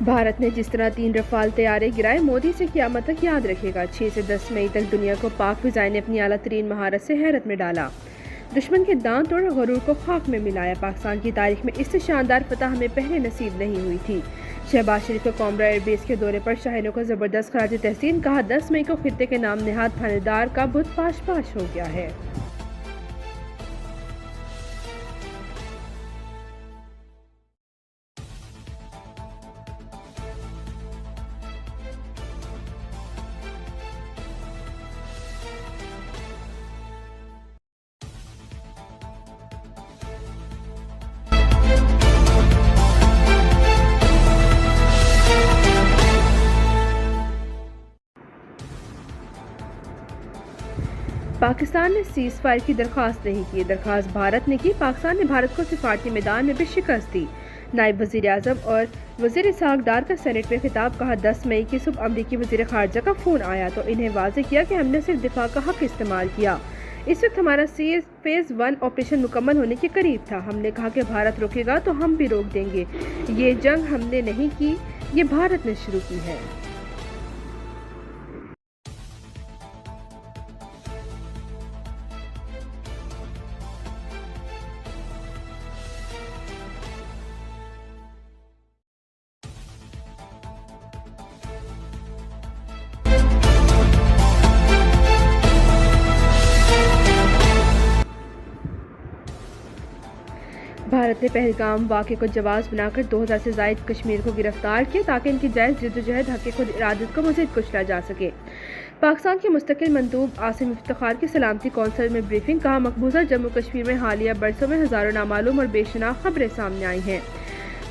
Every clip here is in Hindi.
भारत ने जिस तरह 3 रफाल तैयारे गिराए, मोदी से क़यामत तक याद रखेगा। 6 से 10 मई तक दुनिया को पाक फ़िज़ाएं ने अपनी आला तरीन महारत से हैरत में डाला। दुश्मन के दांत तोड़ गरूर को खाक में मिलाया। पाकिस्तान की तारीख में इससे शानदार फतह हमें पहले नसीब नहीं हुई थी। शहबाज शरीफ को कॉमरा एयरबेस के दौरे पर शाहीनों को ज़बरदस्त खराज तहसीन। कहा 10 मई को खित्ते के नाम नेहाद थानेदार का बुत पाश पाश हो गया है। पाकिस्तान ने सीज़ फायर की दरख्वास्त नहीं की। दरख्वास्त भारत ने की। पाकिस्तान ने भारत को सिफारती मैदान में भी शिकस्त दी। नायब वज़ीर आज़म और वज़ीर इसहाक डार का सेनेट में खिताब। कहा 10 मई की सुबह अमरीकी वज़ीर ख़ारजा का फ़ोन आया तो इन्हें वाज़ेह किया कि हमने सिर्फ दिफा का हक़ इस्तेमाल किया। इस वक्त हमारा फेज़ 1 ऑपरेशन मुकम्मल होने के करीब था। हमने कहा कि भारत रोकेगा तो हम भी रोक देंगे। ये जंग हमने नहीं की, ये भारत ने शुरू की है। भारत ने पहलगाम वाक़े को जवाब बनाकर 2000 से ज़ायद कश्मीर को गिरफ्तार किया ताकि इनकी जायज़ जद्दोजहद हक़ खुद इरादत को मज़ीद कुचला जा सके। पाकिस्तान के मुस्तकिल मंदूब आसिम इफ्तिखार की सलामती कौंसिल में ब्रीफिंग। कहा मकबूजा जम्मू कश्मीर में हालिया बरसों में हज़ारों नामालूम और बेशनाख्त खबरें सामने आई हैं।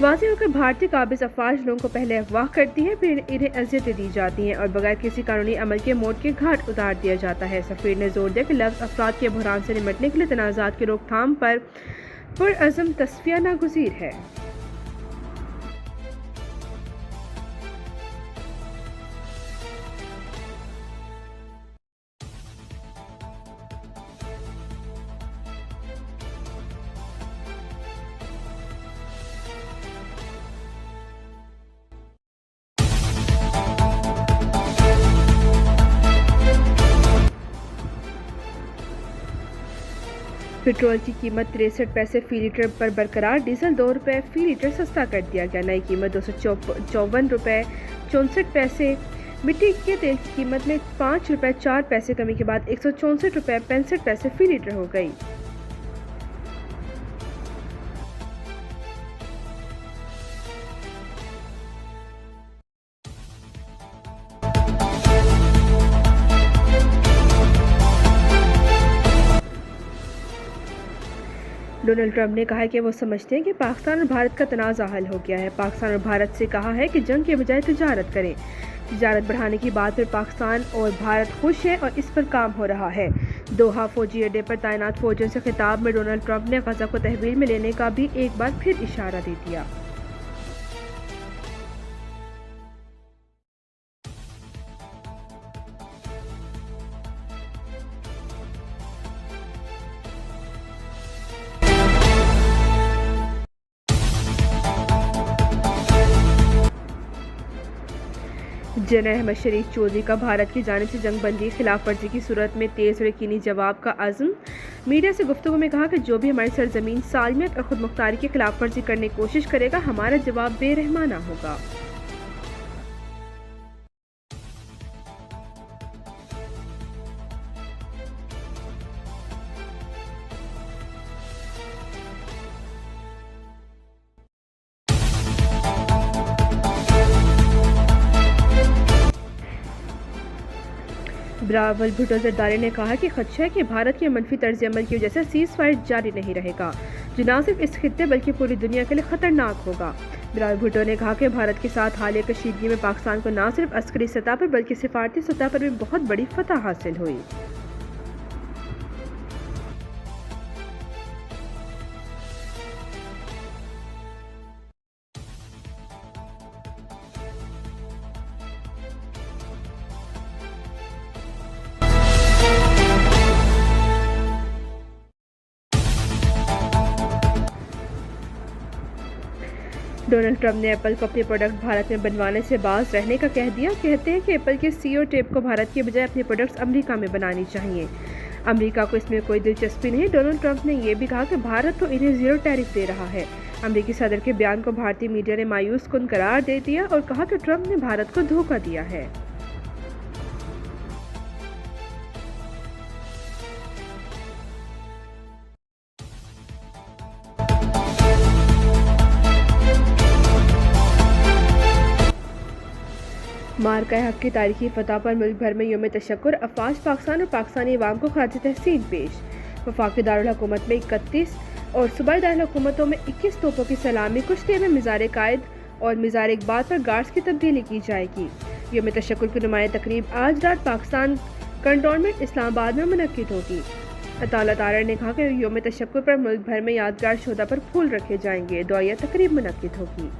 वाज़ेह होकर भारतीय काबिज़ अफवाज लोगों को पहले अगवा करती है, फिर इन्हें अज़ियतें दी जाती हैं और बगैर किसी कानूनी अमल के मौत के घाट उतार दिया जाता है। सफ़ीर ने जोर दिया कि लफ्ज़ अफराद के बहरान से निमटने के लिए तनाज़ात की रोकथाम पर पुरअज़म तस्फ़िया नागुज़ीर है। पेट्रोल की कीमत 63 पैसे फ़ी लीटर पर बरकरार। डीजल 2 रुपये फ़ी लीटर सस्ता कर दिया गया। नई कीमत 254 रुपये 64 पैसे। मिट्टी के तेल की कीमत में 5 रुपये 4 पैसे कमी के बाद 164 रुपये 65 पैसे फ़ी लीटर हो गई। डोनाल्ड ट्रंप ने कहा है कि वो समझते हैं कि पाकिस्तान और भारत का तनाज़ा हल हो गया है। पाकिस्तान और भारत से कहा है कि जंग के बजाय तिजारत करें। तिजारत बढ़ाने की बात पर पाकिस्तान और भारत खुश है और इस पर काम हो रहा है। दोहा फौजी अड्डे पर तैनात फौजियों से खिताब में डोनाल्ड ट्रंप ने गज़ा को तहवील में लेने का भी एक बार फिर इशारा दे दिया। जनरल अहमद शरीफ चौधरी का भारत की जानिब से जंगबंदी खिलाफ वर्जी की सूरत में तेज़ और यकीनी जवाब का अज़्म। मीडिया से गुफ्तगू में कहा कि जो भी हमारी सरजमीन सालमियत और खुद मुख्तारी की खिलाफ वर्जी करने की कोशिश करेगा, हमारा जवाब बेरहमाना होगा। बिलावल भुट्टो जरदारी ने कहा कि खदशा है कि भारत के मनफी तर्ज अमल की वजह से सीज़ फायर जारी नहीं रहेगा, जो न सिर्फ इस खित्ते बल्कि पूरी दुनिया के लिए खतरनाक होगा। बिलावल भुट्टो ने कहा कि भारत के साथ हालिया कशीदगी में पाकिस्तान को न सिर्फ अस्करी सतह पर बल्कि सिफारती सतह पर भी बहुत बड़ी फतह हासिल हुई। डोनाल्ड ट्रंप ने एप्पल को अपने प्रोडक्ट भारत में बनवाने से बाज रहने का कह दिया। कहते हैं कि एप्पल के सीईओ टिप को भारत के बजाय अपने प्रोडक्ट्स अमेरिका में बनानी चाहिए। अमेरिका को इसमें कोई दिलचस्पी नहीं। डोनाल्ड ट्रंप ने यह भी कहा कि भारत तो इन्हें जीरो टैरिफ दे रहा है। अमेरिकी सदर के बयान को भारतीय मीडिया ने मायूस कुन करार दे दिया और कहा कि ट्रंप ने भारत को धोखा दिया है। मार्का हक की तारीखी फतह पर मुल्क भर में यौम तशक्कुर, अफवाज पाकिस्तान और पाकिस्तानी अवाम को खराज तहसीन पेश। वफाकी दारुल हुकूमत में 31 और सूबाई दारुल हुकूमतों में 21 तोपों की सलामी, कुछ देर में मिज़ार कायद और मिज़ार इकबाल पर गार्ड्स की तब्दीली की जाएगी। यौम तशक्कुर की नुमाया तकरीब आज रात पाकिस्तान कंटोनमेंट इस्लामाबाद में मुनक्किद होगी। अताउल्लाह तारड़ ने कहा कि यौम तशक्कुर पर मुल्क भर में यादगार शोधा पर फूल रखे जाएंगे। दुआया तकरीब मुनक्किद होगी।